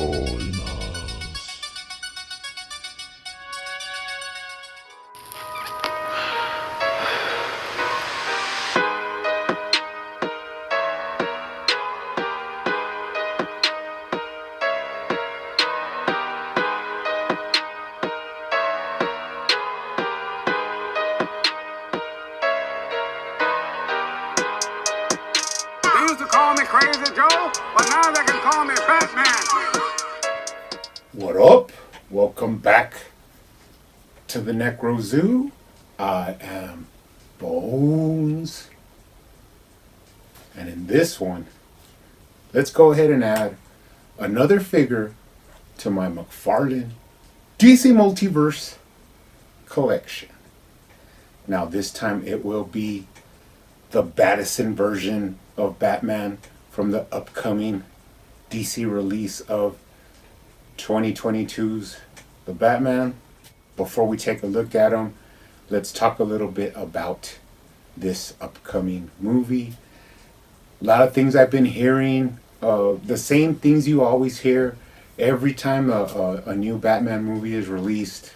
います。They used to call me Crazy Joe, but now they can call me Batman. What up? Welcome back to the Necro Zoo. I am Bones. And in this one, let's go ahead and add another figure to my McFarlane DC Multiverse collection. Now this time it will be the Battison version of Batman from the upcoming DC release of 2022's The Batman. Before we take a look at him, let's talk a little bit about this upcoming movie. A lot of things I've been hearing, the same things you always hear every time a new Batman movie is released.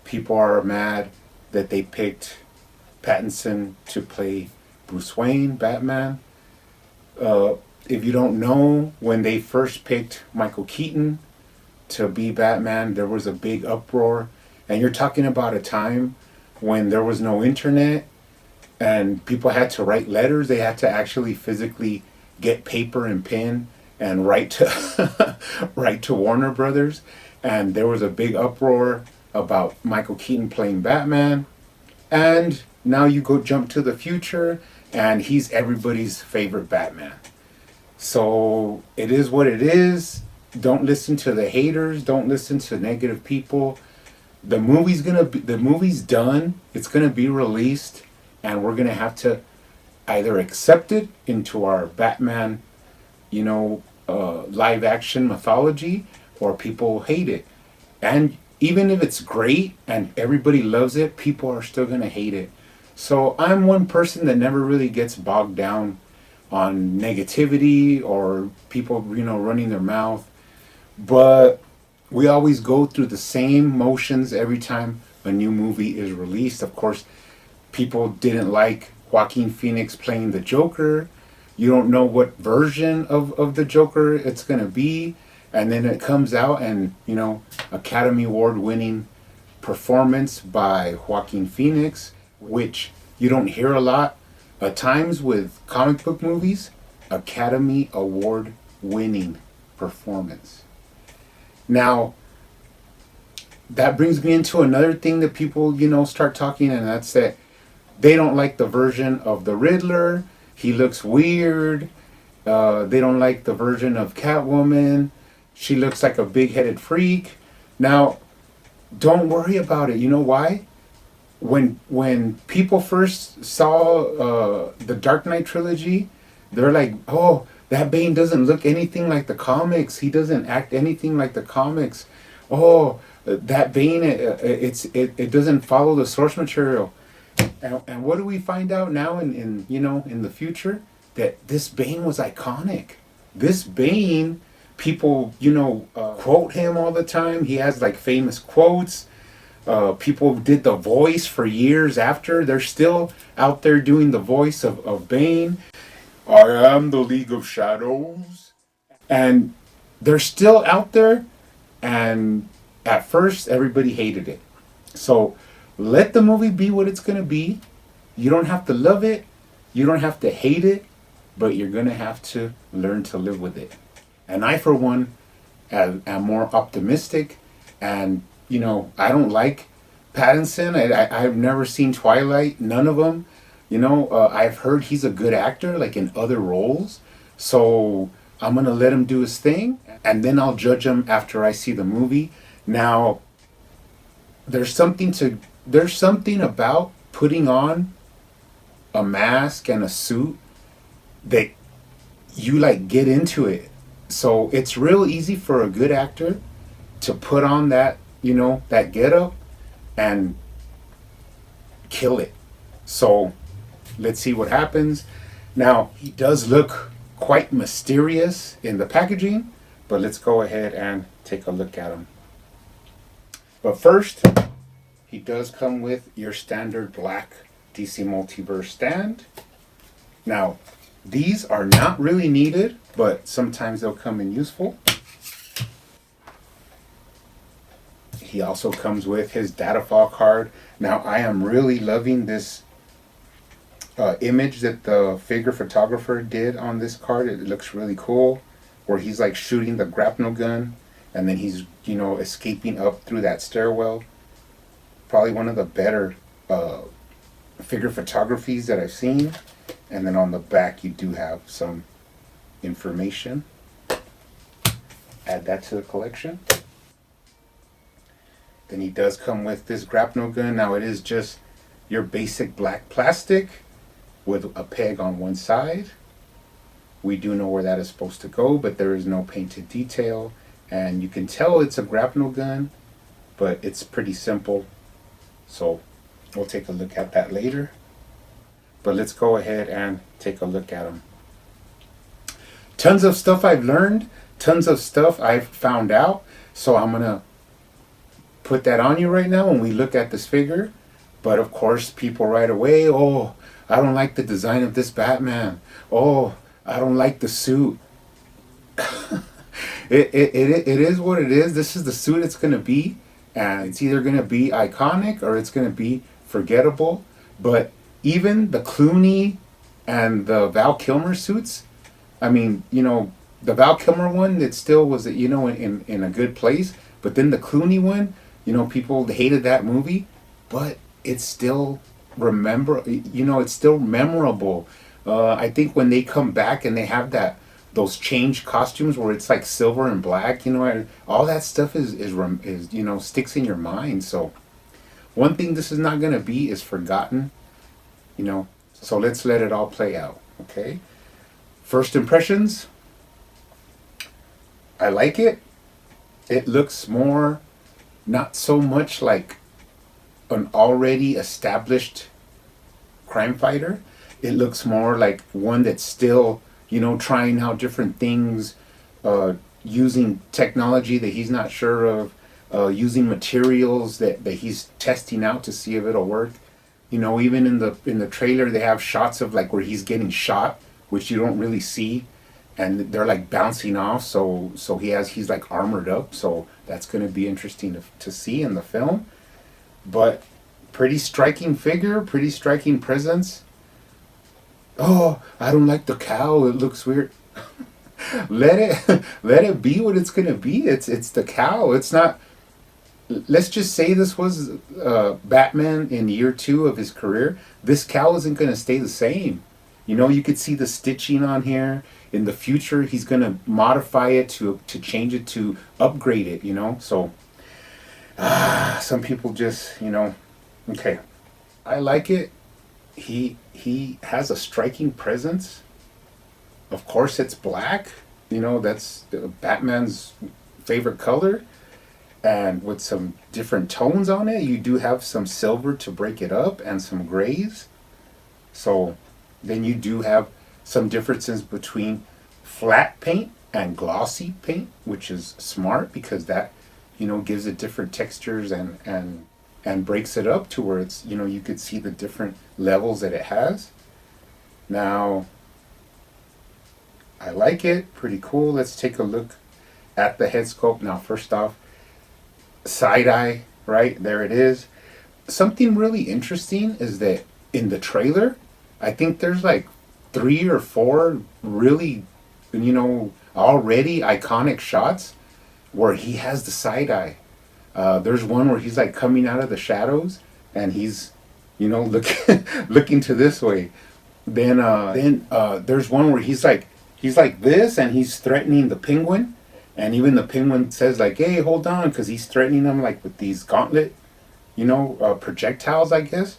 People are mad that they picked Pattinson to play Bruce Wayne, Batman. If you don't know, when they first picked Michael Keaton to be Batman, there was a big uproar. And you're talking about a time when there was no internet and people had to write letters. They had to actually physically get paper and pen and write to write to Warner Brothers. And there was a big uproar about Michael Keaton playing Batman. And now you go jump to the future and he's everybody's favorite Batman. So it is what it is. Don't listen to the haters. Don't listen to negative people. The movie's done. It's gonna be released, and we're gonna have to either accept it into our Batman, live action mythology, or people hate it. And even if it's great and everybody loves it, people are still gonna hate it. So I'm one person that never really gets bogged down on negativity or people, running their mouth. But we always go through the same motions every time a new movie is released. Of course, people didn't like Joaquin Phoenix playing the Joker. You don't know what version of the Joker it's going to be. And then it comes out and, Academy Award winning performance by Joaquin Phoenix, which you don't hear a lot at times with comic book movies. Academy Award winning performance. Now, that brings me into another thing that people, start talking, and that's that they don't like the version of the Riddler. He looks weird. They don't like the version of Catwoman. She looks like a big-headed freak. Now, don't worry about it. You know why? When people first saw the Dark Knight trilogy, they're like, oh, that Bane doesn't look anything like the comics. He doesn't act anything like the comics. Oh, that Bane, it doesn't follow the source material. And what do we find out now in the future? That this Bane was iconic. This Bane, people, quote him all the time. He has like famous quotes. People did the voice for years after. They're still out there doing the voice of Bane. I am the League of Shadows. And they're still out there. And at first, everybody hated it. So let the movie be what it's going to be. You don't have to love it. You don't have to hate it. But you're going to have to learn to live with it. And I, for one, am more optimistic. And, I don't like Pattinson. I've never seen Twilight. None of them. I've heard he's a good actor, like in other roles. So I'm going to let him do his thing. And then I'll judge him after I see the movie. Now, there's something about putting on a mask and a suit that you get into it. So it's real easy for a good actor to put on that, that getup and kill it. So let's see what happens. Now, he does look quite mysterious in the packaging, But let's go ahead and take a look at him. But first, he does come with your standard black DC Multiverse stand. Now, these are not really needed, but sometimes they'll come in useful. He also comes with his data file card. Now, I am really loving this image that the figure photographer did on this card. It looks really cool, where he's like shooting the grapnel gun, and then he's, escaping up through that stairwell. Probably one of the better figure photographies that I've seen. And then on the back, you do have some information. Add that to the collection. Then he does come with this grapnel gun. Now, it is just your basic black plastic with a peg on one side. We do know where that is supposed to go, but there is no painted detail. And you can tell it's a grapnel gun, but it's pretty simple. So we'll take a look at that later. But let's go ahead and take a look at them. Tons of stuff I've learned, tons of stuff I've found out. So I'm going to put that on you right now when we look at this figure. But of course, people right away, oh, I don't like the design of this Batman. Oh, I don't like the suit. It is what it is. This is the suit it's going to be. And it's either going to be iconic or it's going to be forgettable. But even the Clooney and the Val Kilmer suits, I mean, the Val Kilmer one, it still was, in a good place. But then the Clooney one, people hated that movie. But it's still it's still memorable. I think when they come back and they have those changed costumes where it's like silver and black, all that stuff is sticks in your mind. So one thing this is not going to be is forgotten, so let's let it all play out. Okay, first impressions, I like it. It looks more, not so much like an already established crime fighter. It looks more like one that's still trying out different things, using technology that he's not sure of, using materials that he's testing out to see if it'll work. Even in the trailer, they have shots of like where he's getting shot, which you don't really see, and they're like bouncing off. So he's like armored up. So that's going to be interesting to see in the film. But pretty striking figure, pretty striking presence. Oh, I don't like the cowl. It looks weird. let it be what it's gonna be. It's the cowl. It's not. Let's just say this was Batman in year 2 of his career. This cowl isn't gonna stay the same. You could see the stitching on here. In the future, he's gonna modify it to change it, to upgrade it. So some people just okay. I like it. He has a striking presence. Of course, it's black. That's Batman's favorite color. And with some different tones on it, you do have some silver to break it up and some grays. So then you do have some differences between flat paint and glossy paint, which is smart because that, gives it different textures and breaks it up to where it's, you could see the different levels that it has. Now, I like it. Pretty cool. Let's take a look at the head sculpt. Now, first off, side eye, right? There it is. Something really interesting is that in the trailer, I think there's like 3 or 4 really, already iconic shots where he has the side eye. There's one where he's like coming out of the shadows and he's, looking to this way. Then there's one where he's like this and he's threatening the Penguin, and even the Penguin says like, "Hey, hold on," because he's threatening him like with these gauntlet, projectiles, I guess.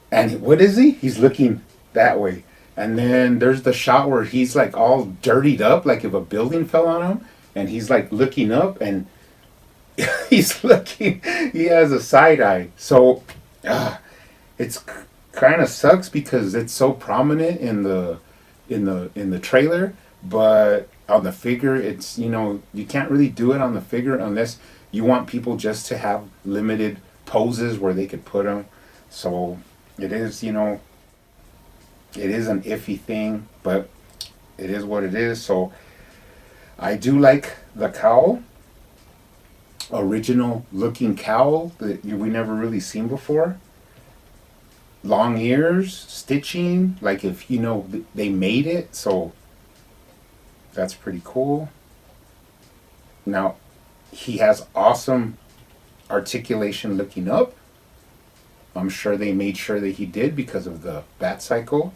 And what is he? He's looking that way. And then there's the shot where he's like all dirtied up, like if a building fell on him, and he's like looking up and he's looking. He has a side eye. So it's kind of sucks because it's so prominent in the trailer, but on the figure, it's, you can't really do it on the figure unless you want people just to have limited poses where they could put them. So it is, it is an iffy thing, but it is what it is. So I do like the cowl, original looking cowl that we never really seen before. Long ears, stitching, like if they made it, so that's pretty cool. Now he has awesome articulation looking up. I'm sure they made sure that he did because of the bat cycle.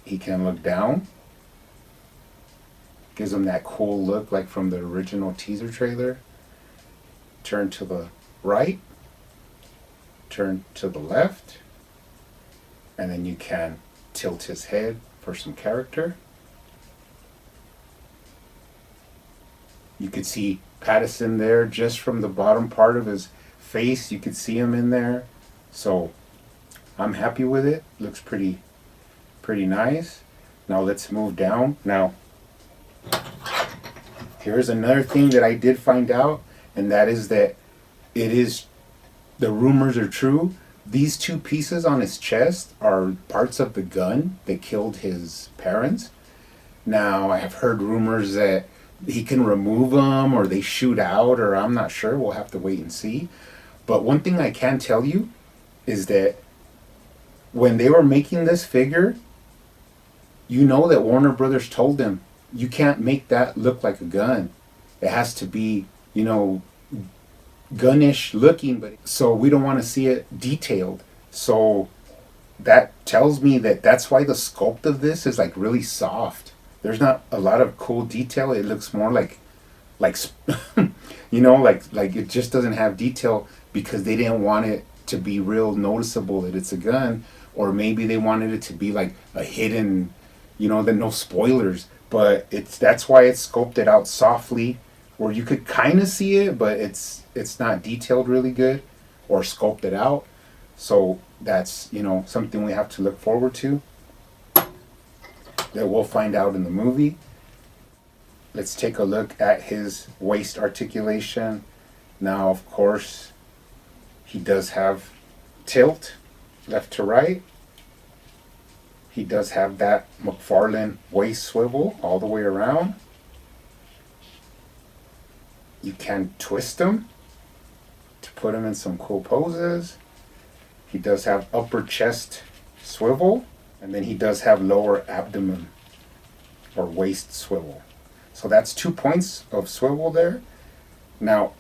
He can look down. Gives him that cool look like from the original teaser trailer. Turn to the right. Turn to the left. And then you can tilt his head for some character. You could see Pattinson there just from the bottom part of his face. You could see him in there. So I'm happy with it. Looks pretty nice. Now let's move down. Now here's another thing that I did find out, and that is that the rumors are true. These two pieces on his chest are parts of the gun that killed his parents. Now I have heard rumors that he can remove them or they shoot out, or I'm not sure. We'll have to wait and see. But one thing I can tell you is that when they were making this figure, that Warner Brothers told them, you can't make that look like a gun. It has to be, gunnish looking, but so we don't want to see it detailed. So that tells me that that's why the sculpt of this is like really soft. There's not a lot of cool detail. It looks more like it just doesn't have detail because they didn't want it to be real noticeable that it's a gun, or maybe they wanted it to be like a hidden, that no spoilers. But that's why it's sculpted out softly, where you could kind of see it, but it's not detailed really good or sculpted out. So that's something we have to look forward to, that we'll find out in the movie. Let's take a look at his waist articulation. Now, of course, he does have tilt left to right. He does have that McFarlane waist swivel all the way around. You can twist him to put him in some cool poses. He does have upper chest swivel, and then he does have lower abdomen or waist swivel. So that's 2 points of swivel there. Now,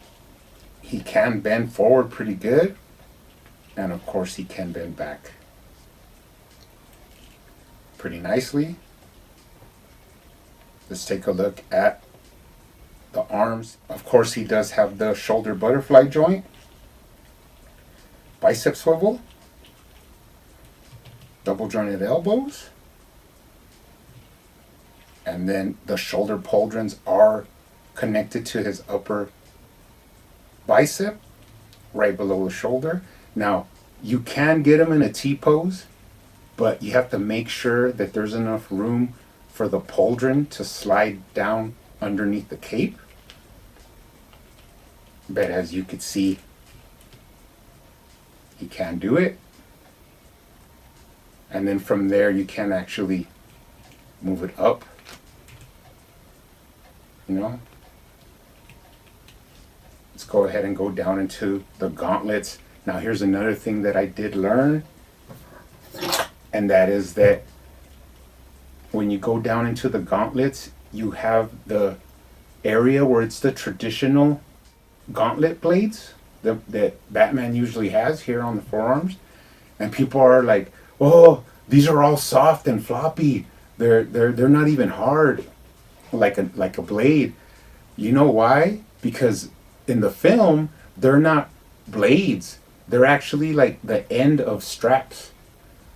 he can bend forward pretty good, and of course he can bend back pretty nicely. Let's take a look at the arms. Of course, he does have the shoulder butterfly joint, bicep swivel, double jointed elbows, and then the shoulder pauldrons are connected to his upper bicep right below the shoulder. Now, you can get him in a T-pose, but you have to make sure that there's enough room for the pauldron to slide down underneath the cape. But as you could see, he can do it. And then from there, you can actually move it up. Let's go ahead and go down into the gauntlets. Now, here's another thing that I did learn, and that is that when you go down into the gauntlets, you have the area where it's the traditional gauntlet blades that Batman usually has here on the forearms, and people are like, "Oh, these are all soft and floppy. They're not even hard, like a blade." You know why? Because in the film, they're not blades. They're actually like the end of straps.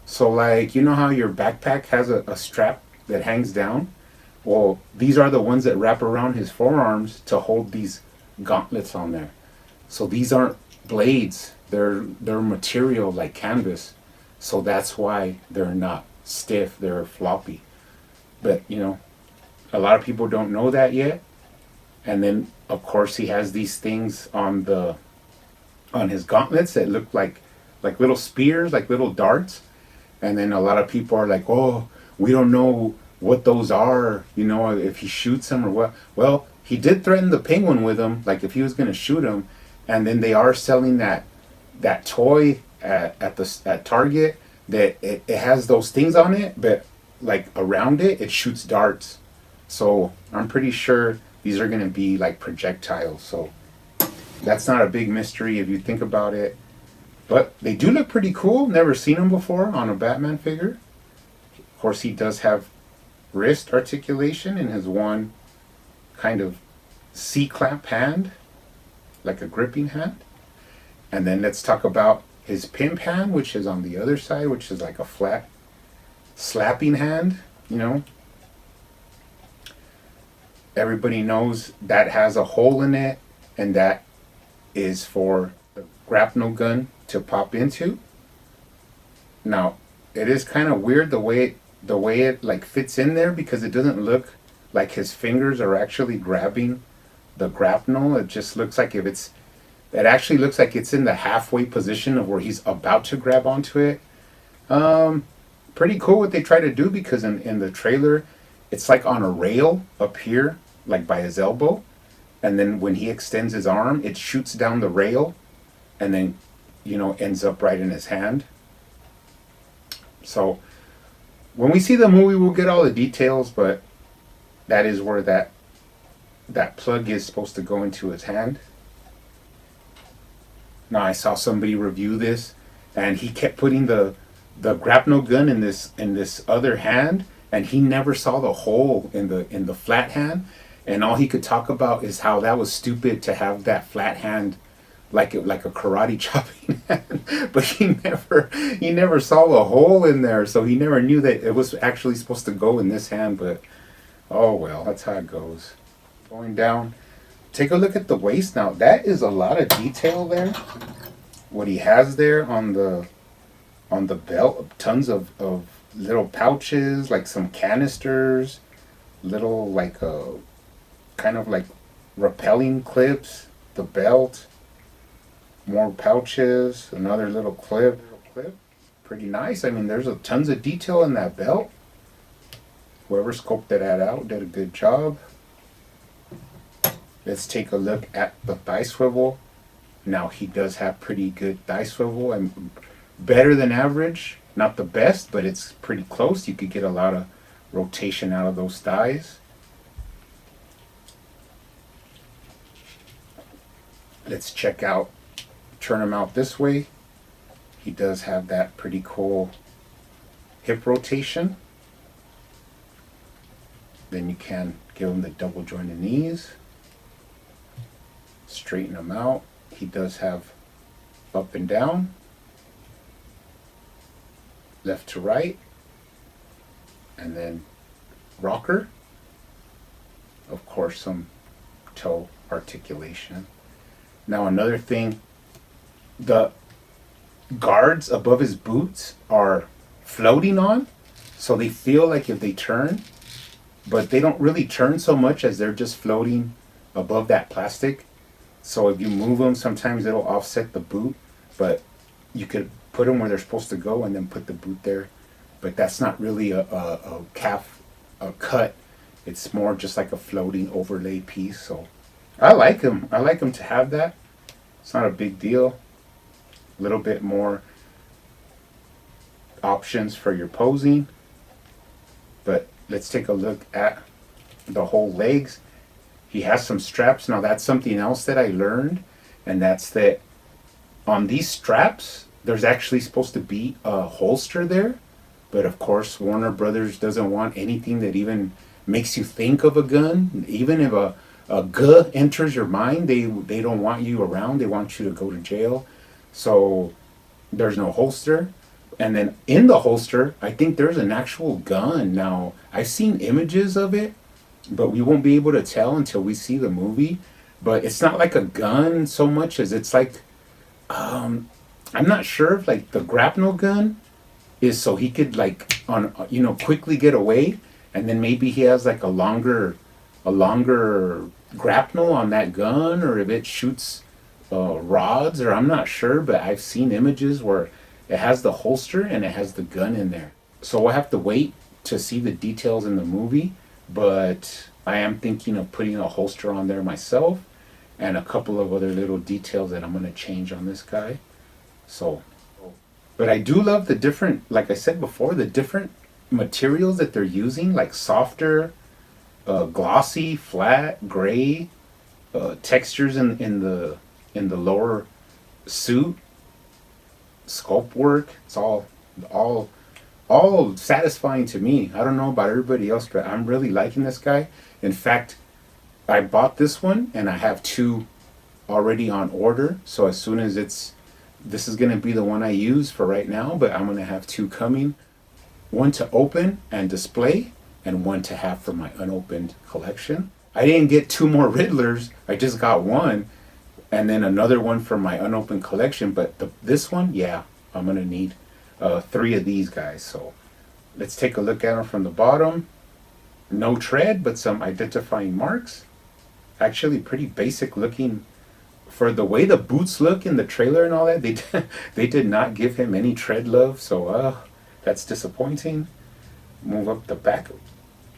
So like, how your backpack has a strap that hangs down? Well, these are the ones that wrap around his forearms to hold these gauntlets on there. So these aren't blades. They're material like canvas. So that's why they're not stiff. They're floppy. But, A lot of people don't know that yet. And then, of course, he has these things on his gauntlets that look like little spears, like little darts. And then a lot of people are like, oh, we don't know what those are, if he shoots them or what. Well, he did threaten the penguin with them, like if he was going to shoot him. And then they are selling that toy at Target that it has those things on it, but like around it shoots darts. So I'm pretty sure these are going to be like projectiles. So that's not a big mystery if you think about it. But they do look pretty cool. Never seen them before on a Batman figure. Of course, he does have wrist articulation in his one kind of C-clamp hand, like a gripping hand. And then let's talk about his pimp hand, which is on the other side, which is like a flat slapping hand, Everybody knows that has a hole in it, and that is for the grapnel gun to pop into. Now, it is kind of weird the way it like fits in there, because it doesn't look like his fingers are actually grabbing the grapnel. It just looks like it actually looks like it's in the halfway position of where he's about to grab onto it. Pretty cool what they try to do, because in the trailer, it's like on a rail up here, like by his elbow. And then when he extends his arm, it shoots down the rail and then, ends up right in his hand. So when we see the movie, we'll get all the details, but that is where that plug is supposed to go into his hand. Now, I saw somebody review this, and he kept putting the grapnel gun in this other hand, and he never saw the hole in the flat hand. And all he could talk about is how that was stupid to have that flat hand, like a karate chopping hand. But he never saw the hole in there, so he never knew that it was actually supposed to go in this hand. But oh well, that's how it goes. Going down, take a look at the waist now. That is a lot of detail there. What he has there on the belt, tons of little pouches, like some canisters, little like kind of like rappelling clips, the belt, more pouches, another little clip. Pretty nice. I mean, there's tons of detail in that belt. Whoever sculpted that out did a good job. Let's take a look at the thigh swivel. Now, he does have pretty good thigh swivel, and better than average. Not the best, but it's pretty close. You could get a lot of rotation out of those thighs. Let's check out, turn him out this way. He does have that pretty cool hip rotation. Then you can give him the double jointed knees. Straighten him out. He does have up and down, left to right, and then rocker. Of course, some toe articulation. Now, another thing, the guards above his boots are floating on, so they feel like if they turn, but they don't really turn so much as they're just floating above that plastic. So if you move them, sometimes it'll offset the boot, but you could put them where they're supposed to go and then put the boot there. But that's not really a cut. It's more just like a floating overlay piece. So I like him. I like him to have that. It's not a big deal. A little bit more options for your posing. But let's take a look at the whole legs. He has some straps. Now that's something else that I learned, and that's that on these straps, there's actually supposed to be a holster there. But of course, Warner Brothers doesn't want anything that even makes you think of a gun. Even if a gun enters your mind, they don't want you around. They want you to go to jail. So there's no holster. And then in the holster, I think there's an actual gun. Now, I've seen images of it, but we won't be able to tell until we see the movie. But it's not like a gun so much as it's like, I'm not sure if like the grapnel gun is so he could like quickly get away, and then maybe he has like a longer grapnel on that gun, or if it shoots rods, or I'm not sure, but I've seen images where it has the holster and it has the gun in there. So we'll have to wait to see the details in the movie, but I am thinking of putting a holster on there myself and a couple of other little details that I'm going to change on this guy. So, but I do love the different, like I said before, the different materials that they're using, like softer, glossy, flat, gray, textures in the lower suit, sculpt work. It's all all satisfying to me. I don't know about everybody else, but I'm really liking this guy. In fact, I bought this one and I have two already on order. So as soon as this is going to be the one I use for right now, but I'm going to have two coming. One to open and display, and one to have for my unopened collection. I didn't get two more Riddlers. I just got one, and then another one for my unopened collection. But this one, yeah, I'm going to need three of these guys. So let's take a look at them from the bottom. No tread, but some identifying marks. Actually pretty basic looking for the way the boots look in the trailer and all that. They did not give him any tread love, so that's disappointing. Move up the back.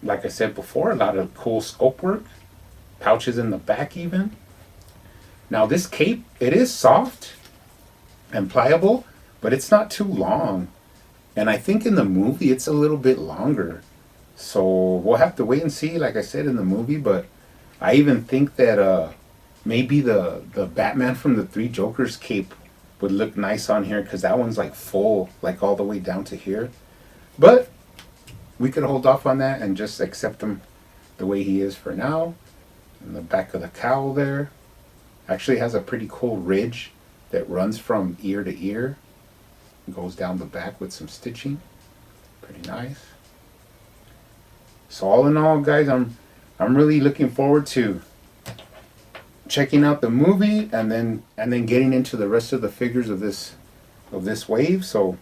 Like I said before, a lot of cool scope work. Pouches in the back even. Now this cape, it is soft and pliable, but it's not too long. And I think in the movie it's a little bit longer. So we'll have to wait and see, like I said, in the movie. But I even think that maybe the Batman from the Three Jokers cape would look nice on here, because that one's like full, like all the way down to here. But we could hold off on that and just accept him the way he is for now. And the back of the cowl there actually has a pretty cool ridge that runs from ear to ear. It goes down the back with some stitching. Pretty nice. So all in all, guys, I'm really looking forward to checking out the movie and then getting into the rest of the figures of this wave. So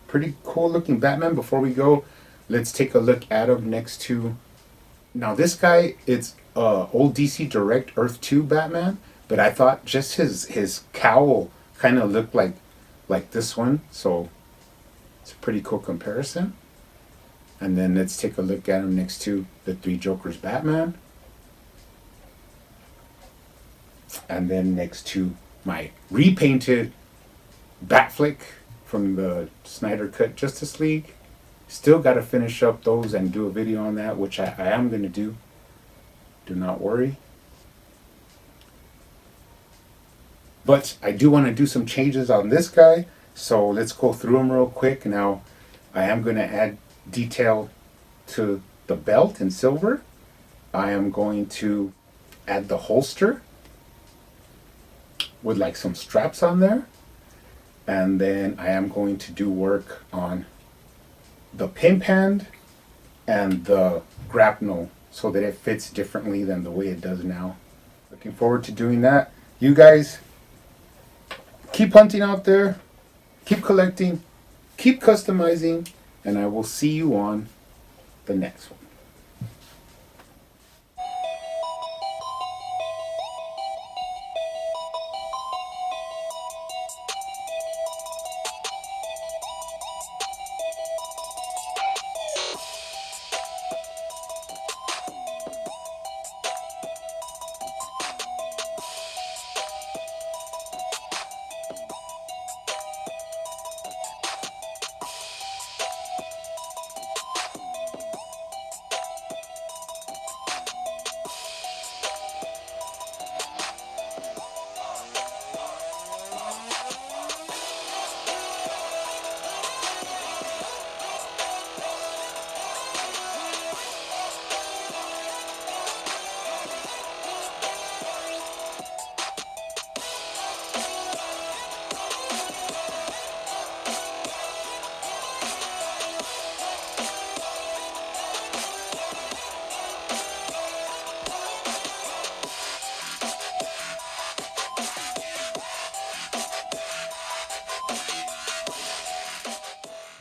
pretty cool looking Batman. Before we go, let's take a look at him next to, now this guy, it's old DC Direct Earth 2 Batman, but I thought just his cowl kind of looked like this one, so it's a pretty cool comparison. And then let's take a look at him next to the Three Jokers Batman. And then next to my repainted Batflick from the Snyder Cut Justice League. Still got to finish up those and do a video on that, which I am going to do. Do not worry. But I do want to do some changes on this guy. So let's go through them real quick. Now, I am going to add detail to the belt in silver. I am going to add the holster with like some straps on there. And then I am going to do work on the pimp hand and the grapnel so that it fits differently than the way it does now. Looking forward to doing that. You guys keep hunting out there, keep collecting, keep customizing, and I will see you on the next one.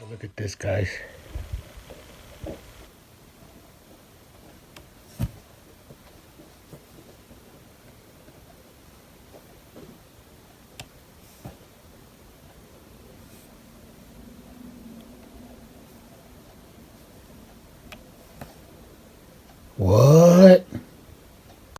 Look at this, guys. What?